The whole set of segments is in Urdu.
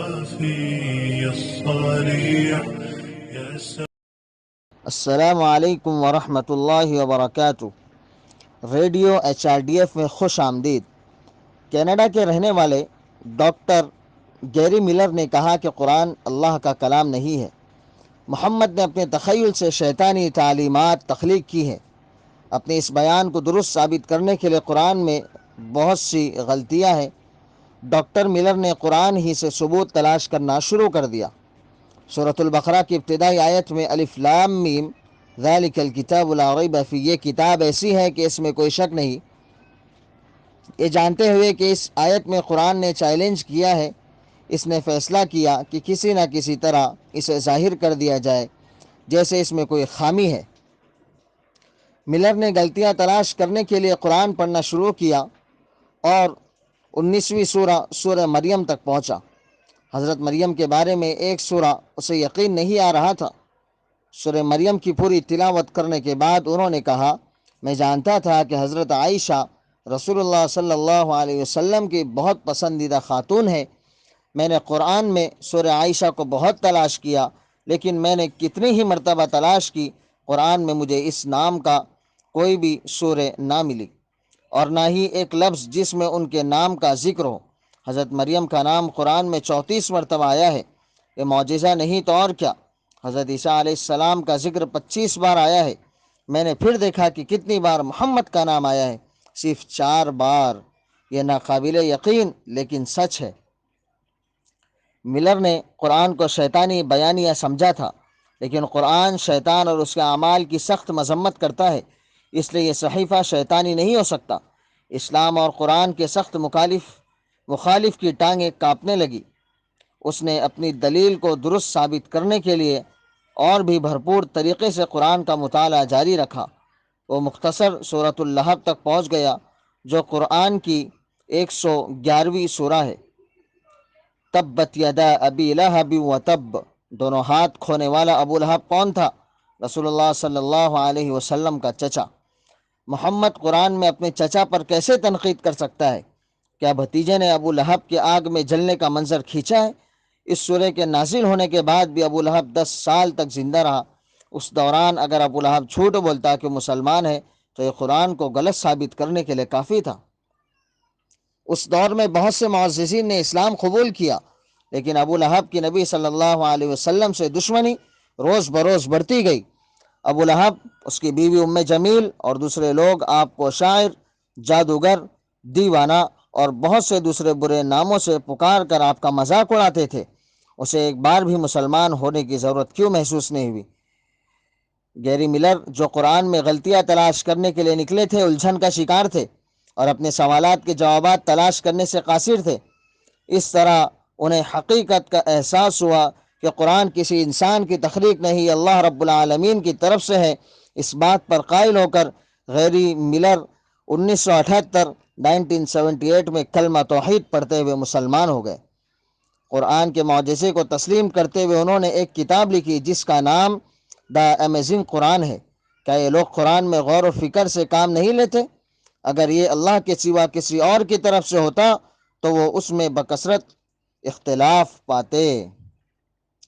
الخفي الصريح السلام علیکم ورحمۃ اللہ وبرکاتہ۔ ریڈیو HRDF میں خوش آمدید۔ کینیڈا کے رہنے والے ڈاکٹر گیری ملر نے کہا کہ قرآن اللہ کا کلام نہیں ہے۔ محمد نے اپنے تخیل سے شیطانی تعلیمات تخلیق کی ہیں۔ اپنے اس بیان کو درست ثابت کرنے کے لیے قرآن میں بہت سی غلطیاں ہیں۔ ڈاکٹر ملر نے قرآن ہی سے ثبوت تلاش کرنا شروع کر دیا۔ سورۃ البقرہ کی ابتدائی آیت میں الف لام میم ذالک الکتاب لا ریب فیہ، یہ کتاب ایسی ہے کہ اس میں کوئی شک نہیں۔ یہ جانتے ہوئے کہ اس آیت میں قرآن نے چیلنج کیا ہے، اس نے فیصلہ کیا کہ کسی نہ کسی طرح اسے ظاہر کر دیا جائے جیسے اس میں کوئی خامی ہے۔ ملر نے غلطیاں تلاش کرنے کے لیے قرآن پڑھنا شروع کیا اور 19ویں سورہ مریم تک پہنچا۔ حضرت مریم کے بارے میں ایک سورہ اسے یقین نہیں آ رہا تھا۔ سورہ مریم کی پوری تلاوت کرنے کے بعد انہوں نے کہا، میں جانتا تھا کہ حضرت عائشہ رسول اللہ صلی اللہ علیہ وسلم کی بہت پسندیدہ خاتون ہے۔ میں نے قرآن میں سورہ عائشہ کو بہت تلاش کیا، لیکن میں نے کتنی ہی مرتبہ تلاش کی، قرآن میں مجھے اس نام کا کوئی بھی سورہ نہ ملی، اور نہ ہی ایک لفظ جس میں ان کے نام کا ذکر ہو۔ حضرت مریم کا نام قرآن میں 34 مرتبہ آیا ہے۔ یہ معجزہ نہیں تو اور کیا۔ حضرت عیسیٰ علیہ السلام کا ذکر 25 بار آیا ہے۔ میں نے پھر دیکھا کہ کتنی بار محمد کا نام آیا ہے، صرف 4 بار۔ یہ ناقابل یقین لیکن سچ ہے۔ ملر نے قرآن کو شیطانی بیانیہ سمجھا تھا، لیکن قرآن شیطان اور اس کے اعمال کی سخت مذمت کرتا ہے، اس لیے یہ صحیفہ شیطانی نہیں ہو سکتا۔ اسلام اور قرآن کے سخت مخالف کی ٹانگیں کانپنے لگی۔ اس نے اپنی دلیل کو درست ثابت کرنے کے لیے اور بھی بھرپور طریقے سے قرآن کا مطالعہ جاری رکھا۔ وہ مختصر سورۃ اللہب تک پہنچ گیا، جو قرآن کی 111ویں سورہ ہے۔ تبت یدا ابی لہب وتب، دونوں ہاتھ کھونے والا ابو لہب کون تھا؟ رسول اللہ صلی اللہ علیہ وسلم کا چچا۔ محمد قرآن میں اپنے چچا پر کیسے تنقید کر سکتا ہے؟ کیا بھتیجے نے ابو لہب کے آگ میں جلنے کا منظر کھینچا ہے؟ اس سورے کے نازل ہونے کے بعد بھی ابو لہب 10 سال تک زندہ رہا۔ اس دوران اگر ابو لہب جھوٹ بولتا کہ مسلمان ہے تو یہ قرآن کو غلط ثابت کرنے کے لیے کافی تھا۔ اس دور میں بہت سے معززین نے اسلام قبول کیا، لیکن ابو لہب کی نبی صلی اللہ علیہ وسلم سے دشمنی روز بروز بڑھتی گئی۔ ابو لہب، اس کی بیوی ام جمیل اور دوسرے لوگ آپ کو شاعر، جادوگر، دیوانہ اور بہت سے دوسرے برے ناموں سے پکار کر آپ کا مذاق اڑاتے تھے۔ اسے ایک بار بھی مسلمان ہونے کی ضرورت کیوں محسوس نہیں ہوئی؟ گیری ملر، جو قرآن میں غلطیاں تلاش کرنے کے لیے نکلے تھے، الجھن کا شکار تھے اور اپنے سوالات کے جوابات تلاش کرنے سے قاصر تھے۔ اس طرح انہیں حقیقت کا احساس ہوا کہ قرآن کسی انسان کی تخلیق نہیں، اللہ رب العالمین کی طرف سے ہے۔ اس بات پر قائل ہو کر گیری ملر 1978 میں کلمہ توحید پڑھتے ہوئے مسلمان ہو گئے۔ قرآن کے معجزے کو تسلیم کرتے ہوئے انہوں نے ایک کتاب لکھی جس کا نام دا امیزنگ قرآن ہے۔ کیا یہ لوگ قرآن میں غور و فکر سے کام نہیں لیتے؟ اگر یہ اللہ کے سوا کسی اور کی طرف سے ہوتا تو وہ اس میں بکثرت اختلاف پاتے۔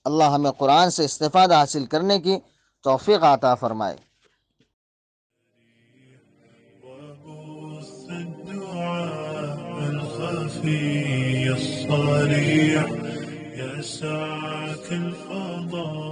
اللہ ہمیں قرآن سے استفادہ حاصل کرنے کی توفیق عطا فرمائے۔ وبث الدعاء الخفي الصريح يسعك الفضاء